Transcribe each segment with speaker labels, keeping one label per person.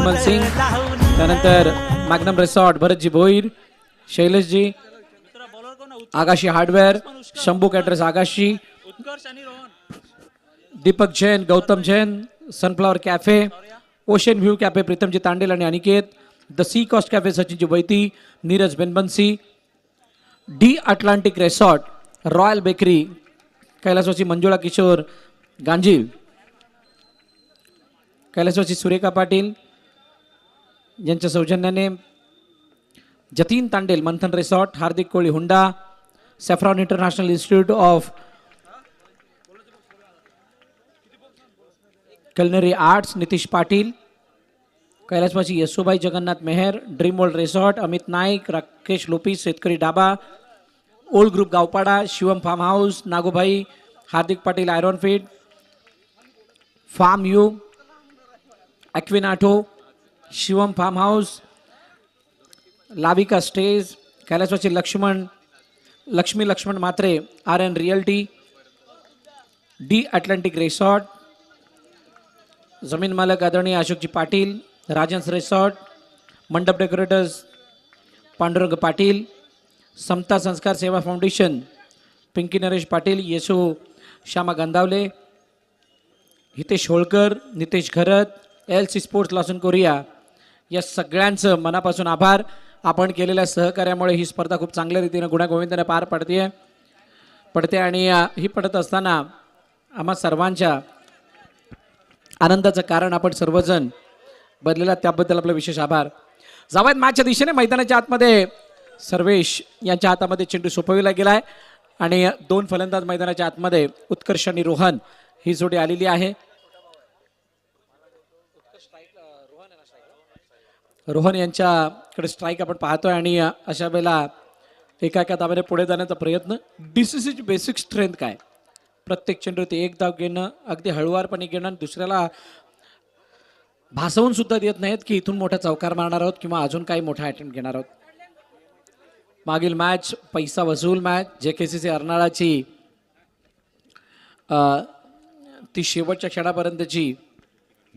Speaker 1: निर्मल सिंग, त्यानंतर Magnum resort Bharatji Bhoir, Shaileshji, Agashi hardware, Shambhu caterers Agashi, Deepak Jain, Gautam Jain, sunflower cafe, ocean view cafe Pritamji Tandel आणि Aniket, the sea coast cafe Sachinji Vaiti, Neeraj Benbansi, the Atlantic resort, royal bakery कैलासवासी मंजुळा किशोर गांजीव, कैलासवासी सुरेखा पाटील यांच्या सौजन्याने, Jatin Tandel Manthan resort, Hardik Koli Hunda, saffron international institute of culinary arts, Nitish Patil, कैलासवासी Yesubai Jagannath Mehar, dream world resort, Amit Naik, Rakesh Lopes, शेतकरी Dhaba, old group Gaonpada, Shivam farm house, Nagobhai, Hardik Patil iron feed, farm U, ॲक्विनाटो, Shivam farm house, Lavika stage, कैलासवासी Lakshmi Laxman Mhatre, R N realty, the Atlantic resort, जमीन मालक आदरणीय अशोकजी पाटील, राजन्स रिसॉर्ट, मंडप decorators Pandurang Patil, Samata Sanskar Seva foundation Pinky Naresh Patil, Yeshu Shyama Gandhawale, Hitesh Holkar, Nitesh Gharat, L C sports लॉसन कोरिया, या सगळ्यांचं मनापासून आभार. आपण केलेल्या सहकार्यामुळे ही स्पर्धा खूप चांगल्या रीतीनं गुण्यागोविंदाने पार पडते आणि ही पडत असताना आम्हा सर्वांच्या आनंदाचं कारण आपण सर्वजण बनलेला त्याबद्दल आपला विशेष आभार. जावयात मॅचच्या दिशेने मैदानाच्या आतमध्ये सर्वेश यांच्या हातामध्ये चेंडू सोपविला गेलाय आणि दोन फलंदाज मैदानाच्या आतमध्ये उत्कर्ष आणि रोहन ही जोडी आलेली आहे. रोहन यांच्याकडे स्ट्राईक आपण पाहतोय आणि अशा वेळेला एका दाबाने पुढे जाण्याचा प्रयत्न. डीसीसीची बेसिक स्ट्रेंथ काय, प्रत्येक चेंडू ते एक धाव घेणं, अगदी हळुवारपणे घेणं, दुसऱ्याला भासवून सुद्धा देत नाहीत की इथून मोठा चौकार मारणार आहोत किंवा अजून काही मोठा अटेम्प्ट घेणार आहोत. मागील मॅच पैसा वसूल मॅच, JKCC अर्नाळाची ती शेवटच्या क्षणापर्यंतची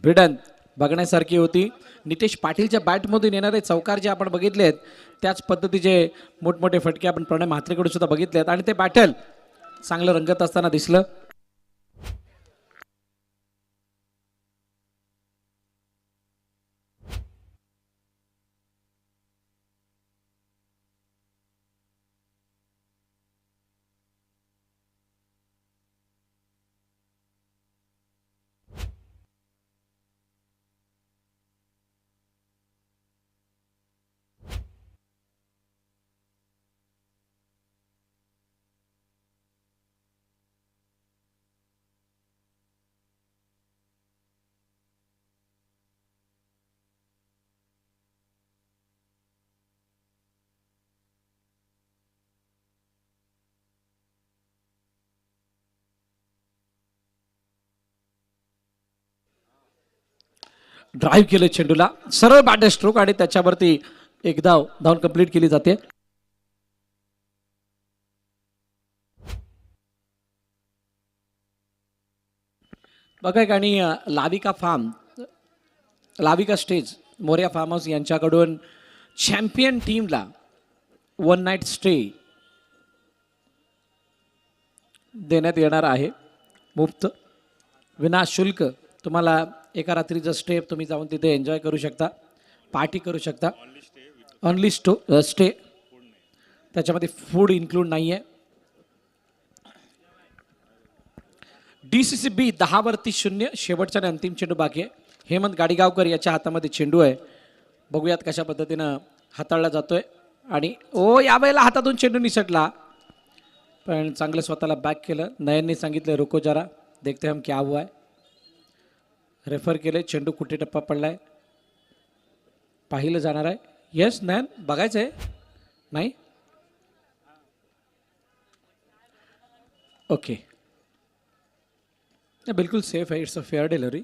Speaker 1: भिडंत बघण्यासारखी होती. नितेश पाटीलच्या बॅटमधून येणारे चौकार जे आपण बघितलेत त्याच पद्धतीचे मोठमोठे फटके आपण प्रणय म्हात्रेकडून सुद्धा बघितलेत आणि ते बॅटल चांगलं रंगत असताना दिसलं. ड्राईव्ह केले चेंडूला, सरळ बॅट स्ट्रोक आणि त्याच्यावरती एक धाव कंप्लीट केली जाते. बघा आणि लाविका स्टेज मोर्या फार्म हाऊस यांच्याकडून चॅम्पियन टीमला 1 नाईट स्टे देण्यात येणार आहे मुफ्त विनाशुल्क. तुम्हाला एका रात्रीचा स्टे तुम्ही जाऊन तिथे एन्जॉय करू शकता, पार्टी करू शकता. ओनली स्टे, त्याच्यामध्ये फूड इन्क्लूड नाही आहे. DCCB 10-0 शेवटचा आणि अंतिम चेंडू बाकी आहे. हेमंत गाडीगावकर याच्या हातामध्ये चेंडू आहे, बघूयात कशा पद्धतीनं हाताळला जातोय. आणि यावेळेला हातातून चेंडू निसटला पण चांगलं स्वतःला बॅक केलं. नयनने सांगितलं रुको जरा देखते हम क्या हुआ है, रेफर केले. चेंडू कुठे टप्पा पडलाय पाहिलं जाणार आहे. येस नयन बघायचं आहे नाही, ओके बिलकुल सेफ आहे. इट्स अ फेअर डिलिव्हरी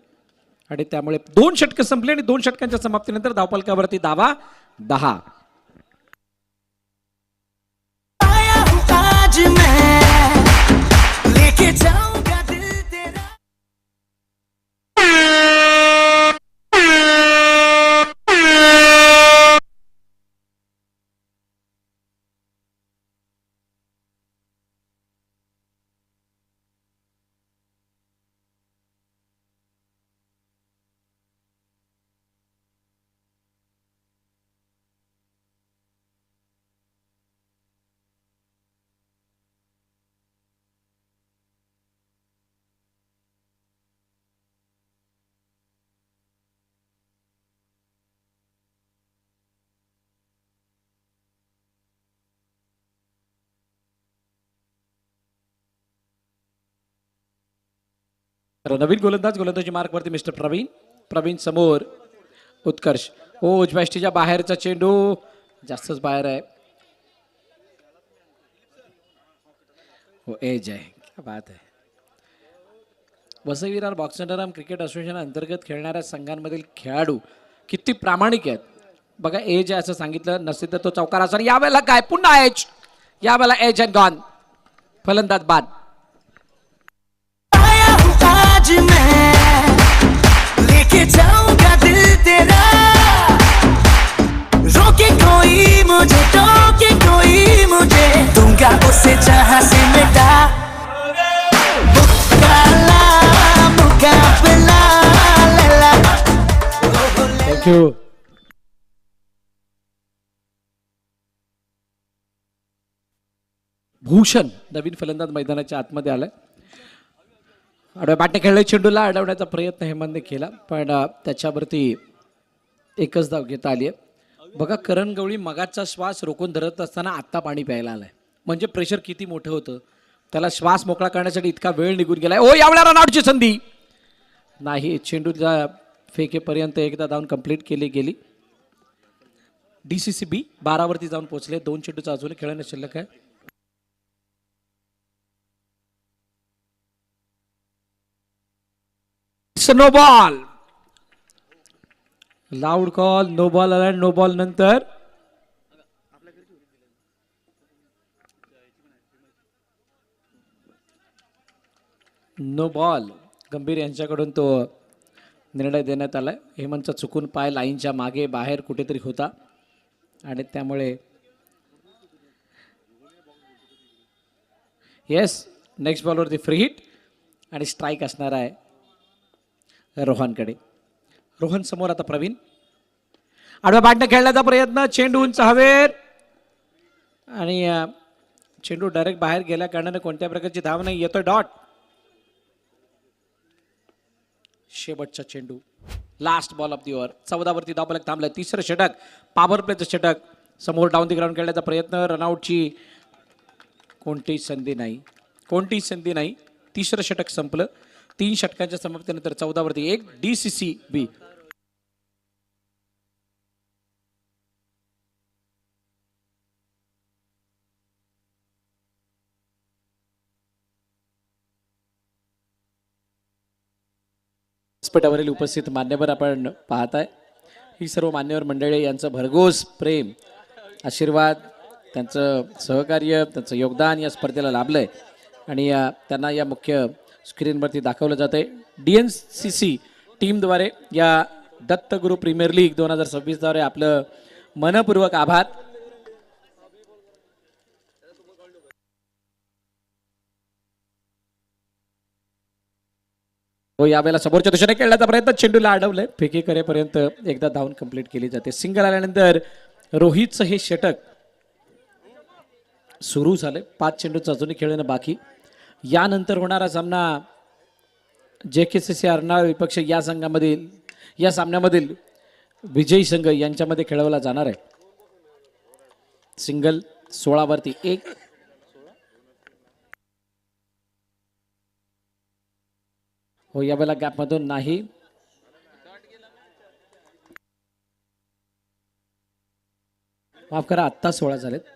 Speaker 1: आणि त्यामुळे 2 षटकं संपले आणि 2 षटकांच्या समाप्तीनंतर धावफलकावरती धावा 10. तर नवीन गोलंदाजी मार्कवरती मिस्टर प्रवीण समोर उत्कर्ष. हो उजव्या बाहेरचा चेंडू जास्तच बाहेर आहे. हो एज आहे. क्या बात आहे. वसई विरार बॉक्संडरम क्रिकेट असोसिएशन अंतर्गत खेळणाऱ्या संघांमधील खेळाडू किती प्रामाणिक आहेत बघा. एज आहे असं सांगितलं नसेल तर तो चौकार असणार. यावेळेला काय पुन्हा एज. यावेळेला एज अँड गॉन. फलंदाज बाद.
Speaker 2: आज मैं लेके जाऊंगा दिल तेरा, रोके कोई मुझे टोके कोई मुझे, दूंगा उसे जहां से मिटा. मुकाबला मुकाबला लला.
Speaker 1: थँक्यू. भूषण नवीन फलंदाज मैदानाच्या आतमध्ये आलाय. आडव्या बॅटने खेळले चेंडूला अडवण्याचा प्रयत्न हेमंतने केला पण त्याच्यावरती एकच धाव घेता आली आहे. बघा करण गवळी मगाचा श्वास रोखून धरत असताना आत्ता पाणी प्यायला आलाय. म्हणजे प्रेशर किती मोठं होतं. त्याला श्वास मोकळा करण्यासाठी इतका वेळ निघून गेलाय. ओ यावेळेला रनआउटची संधी नाही. चेंडूच्या फेकेपर्यंत एकदा धावून कंप्लीट केली गेली. DCCB 12 वरती जाऊन पोहोचले. 2 चेंडूचा अजूनही खेळणं शिल्लक आहे. No ball. Loud call. No ball आला. नो बॉल नंतर नो बॉल. गंभीर यांच्याकडून तो निर्णय देण्यात आलाय. हेमंतचा चुकून पाय लाईनच्या मागे बाहेर कुठेतरी होता आणि त्यामुळे येस नेक्स्ट बॉलवरती फ्री हिट आणि स्ट्राईक असणार आहे रोहनकडे. रोहन समोर आता प्रवीण. आडव्या बॅटने खेळण्याचा प्रयत्न. चेंडू उंच हवेत आणि चेंडू डायरेक्ट बाहेर गेल्या कारणाने कोणत्या प्रकारची धाव नाही. येतोय डॉट. शेवटचा चेंडू. Last ball of the over. 14 वरती धावफलक थांबलाय. तिसरं षटक. पॉवर प्लेचं षटक. समोर डाऊन दी ग्राउंड खेळण्याचा प्रयत्न. रनआउटची कोणतीही संधी नाही. तिसरं षटक संपलं. 3 षटकांच्या समाप्तीनंतर 14 वरती 1. DCCB. व्यासपीठावरील उपस्थित मान्यवर आपण पाहताय. ही सर्व मान्यवर मंडळी यांचं भरघोस प्रेम आशीर्वाद त्यांचं सहकार्य त्यांचं योगदान या स्पर्धेला लाभलंय आणि त्यांना या मुख्य स्क्रीनवरती दाखवलं जात आहे. DNCC टीमद्वारे या दत्तगुरु प्रीमियर लीग 2026 द्वारे आपलं मनपूर्वक आभार. हो यावेळेला समोरच्या दिशेने खेळण्याचा प्रयत्न. चेंडूला अडवलंय. फेकी करेपर्यंत एकदा धावून कंप्लीट केली जाते. सिंगल आल्यानंतर रोहितचं हे षटक सुरू झालंय. 5 चेंडूचं अजूनही खेळणं बाकी. यानंतर होणारा सामना JKCC अर्नाळ विपक्ष या सामन्यामधील विजयी संघ यांच्यामध्ये खेळवला जाणार आहे. सिंगल 16 वरती 1. हो यावेळेला गॅपमधून नाही. माफ करा आत्ता 16 झालेत.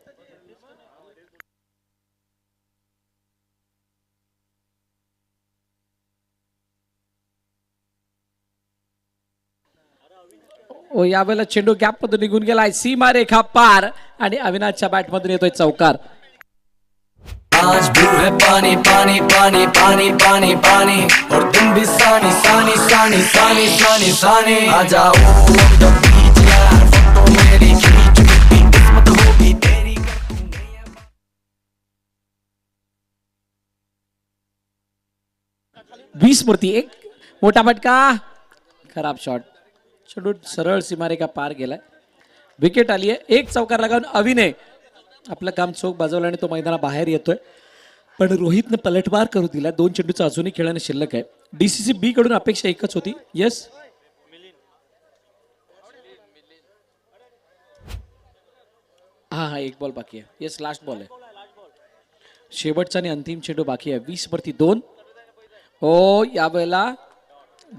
Speaker 1: ओ यावेळेला चेंडू गॅप मधून निघून गेलाय. सीमा रेखा पार आणि अविनाशच्या बॅट मधून येतोय चौकार.
Speaker 2: आज भी है पानी पानी पानी पानी पानी पानी और तुम भी सानी सानी सानी सानी सानी सानी आ जाओ द बीच यार फोटो मेरी खींच भी किस्मत होगी तेरी.
Speaker 1: 20 वरती 1. मोठा फटका. खराब शॉट. चेंडू सरळ सीमारेखा पार गेलाय. विकेट आली आहे. 1 चौकार लगावून अविने आपलं काम चोख बाजवलं आणि तो मैदानाबाहेर येतोय. पण रोहितने पलटवार करू दिला. 2 चेंडूचं अजूनही खेळणं शिल्लक आहे. DCCB कडून अपेक्षा एकच होती. येस हा 1 बॉल बाकी आहे. येस लास्ट बॉल आहे. शेवटचा आणि अंतिम चेंडू बाकी आहे. 20 वरती 2. हो, यावेळेला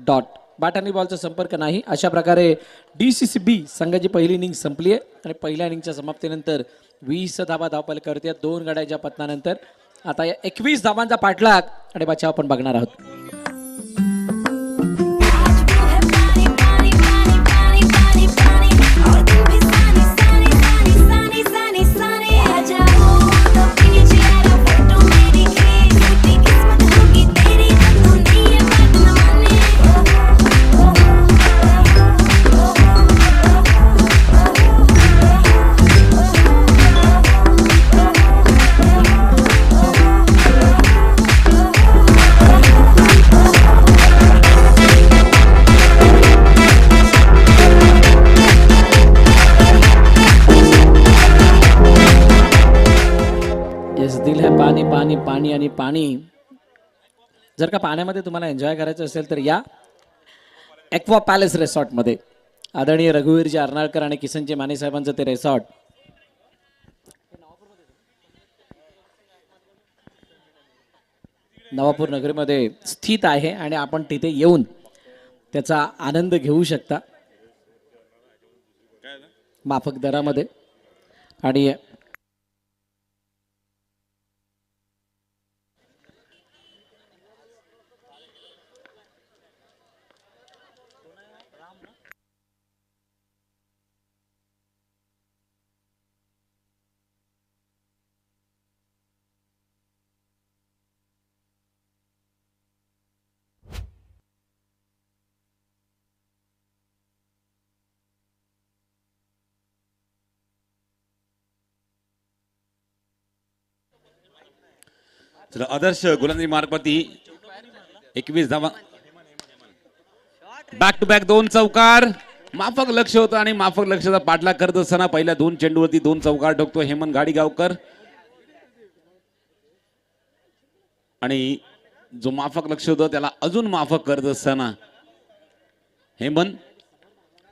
Speaker 1: डॉट. बॅट आणि बॉलचा संपर्क नाही. अशा प्रकारे DCCB संघाची पहिली इनिंग संपली आहे आणि पहिल्या इनिंगच्या समाप्तीनंतर 20 धावा धावफलकावरती या 2 गड्याच्या पतनानंतर आता या 21 धावांचा पाठलाग आणि बचाव आपण बघणार आहोत. येस, दिल है पाणी पाणी पाणी आणि पाणी. जर का पाण्यामध्ये तुम्हाला एन्जॉय करायचं असेल तर या एक्वा पॅलेस रिसॉर्टमध्ये. आदरणीय रघुवीरजी अर्नाळकर आणि किसनजी माने साहेबांचं ते रिसॉर्ट नवापूर नगरीमध्ये स्थित आहे आणि आपण तिथे येऊन त्याचा आनंद घेऊ शकता माफक दरामध्ये. आणि
Speaker 3: चला, आदर्श गोलंदाजी मार्गवरती 21 धावा. बॅक टू बॅक 2 चौकार. माफक लक्ष होतं आणि माफक लक्षाचा पाठलाग करत असताना पहिल्या 2 चेंडूवरती 2 चौकार ठोकतो हेमंत गाडीगावकर. आणि जो माफक लक्ष होतं त्याला अजून माफक करत असताना हेमंत.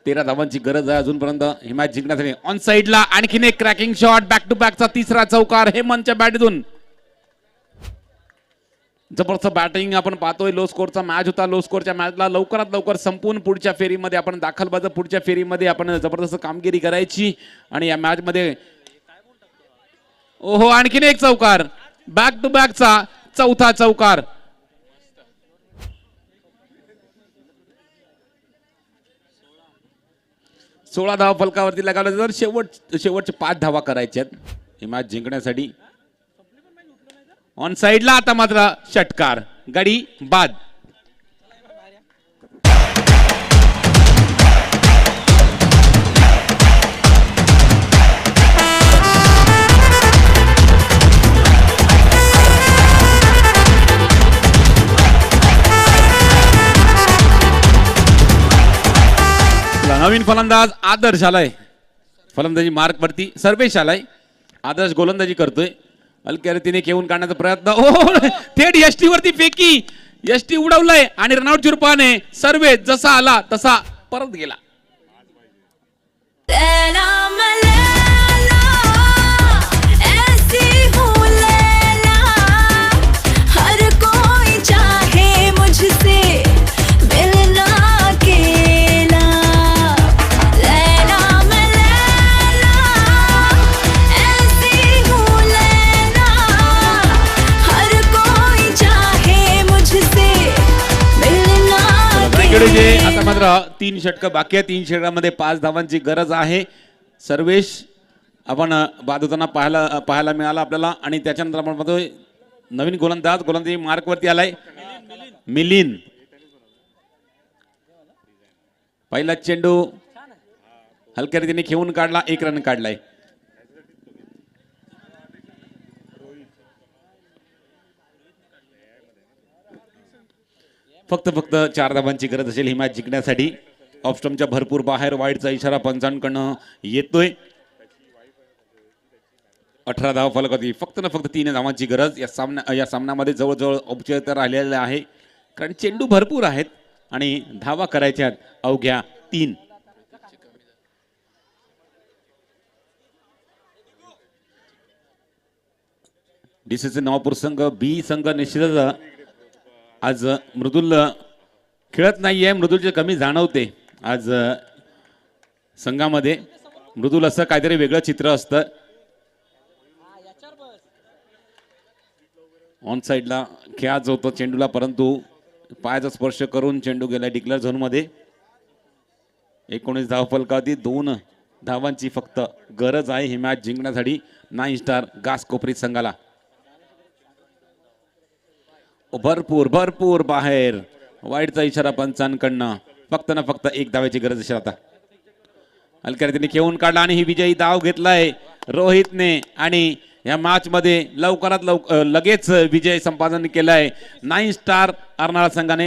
Speaker 3: 13 धावांची गरज आहे अजूनपर्यंत ही मॅच जिंकण्यासाठी. ऑन साइडला आणखीन एक क्रॅकिंग शॉट. बॅक टू बॅकचा 3रा चौकार हेमंतच्या बॅटमधून. जबरदस्त बॅटिंग आपण पाहतोय. लो स्कोरचा मॅच होता. लो स्कोरच्या मॅचला लवकरात लवकर संपून पुढच्या फेरीमध्ये आपण दाखल व्हायचं. पुढच्या फेरीमध्ये आपण जबरदस्त कामगिरी करायची आणि या मॅच मध्ये ओहो आणखीन एक चौकार. बॅक टू बॅकचा 4था चौकार. सोळा धावा फलकावरती लगावला. जर शेवटचे 5 धावा करायच्या ही मॅच जिंकण्यासाठी. ऑन साइडला आता मात्र षटकार. गडी बाद. नवीन फलंदाज आदर्श आलाय. फलंदाजी मार्क वरती सर्वेश आलाय. आदर्श गोलंदाजी करतोय. हलक्या रीतीने घेऊन काढण्याचा प्रयत्न. थेट यष्टी वरती फेकी. यष्टी उडवलाय आणि रनआउटच्या रूपाने सर्वेश जसा आला तसा परत गेला. आता मात्र 3 षटकं बाकी आहे. 3 षटकांमध्ये 5 धावांची गरज आहे. सर्वेश आपण बाद होताना पाहायला मिळाला आपल्याला. आणि त्याच्यानंतर आपण पाहतोय नवीन गोलंदाजी मार्क वरती आलाय मिलिंद. पहिला चेंडू हलक्या रीतीने खेळून काढला. 1 रन काढलाय. फक्त 4 धावांची गरज असेल ही मॅच जिंकण्यासाठी. ऑफस्टम्पच्या भरपूर बाहेर वाईडचा इशारा पंचांकडनं येतोय. 18 धावा फलकावरती फक्त 3 धावांची गरज. या सामन्यामध्ये जवळजवळ औपचारिकता राहिलेल्या आहे कारण चेंडू भरपूर आहेत आणि धावा करायच्या अवघ्या 3. DCC नवापूर संघ बी संघ निश्चितच आज मृदुल खेळत नाहीये, मृदुलचे कमी जाणवते आज संघामध्ये. मृदुल असं काहीतरी वेगळं चित्र असतं. ऑन साईडला खेळाच होतो चेंडूला, परंतु पायाचा स्पर्श करून चेंडू गेला डिक्लेअर झोन मध्ये. 19 धाव फलकावती, 2 धावांची फक्त गरज आहे ही मॅच जिंकण्यासाठी 9 स्टार घास कोपरी संघाला. भरपूर भरपूर बाहेर, वाईटचा इशारा पंचांकडनं. फक्त ना फक्त 1 धावाची गरज असेल आता. हलक्या रीतीने खेळून काढला आणि ही विजयी धाव घेतलाय रोहितने आणि या मॅच मध्ये लगेच विजय संपादन केलाय 9 स्टार अर्नाळा संघाने.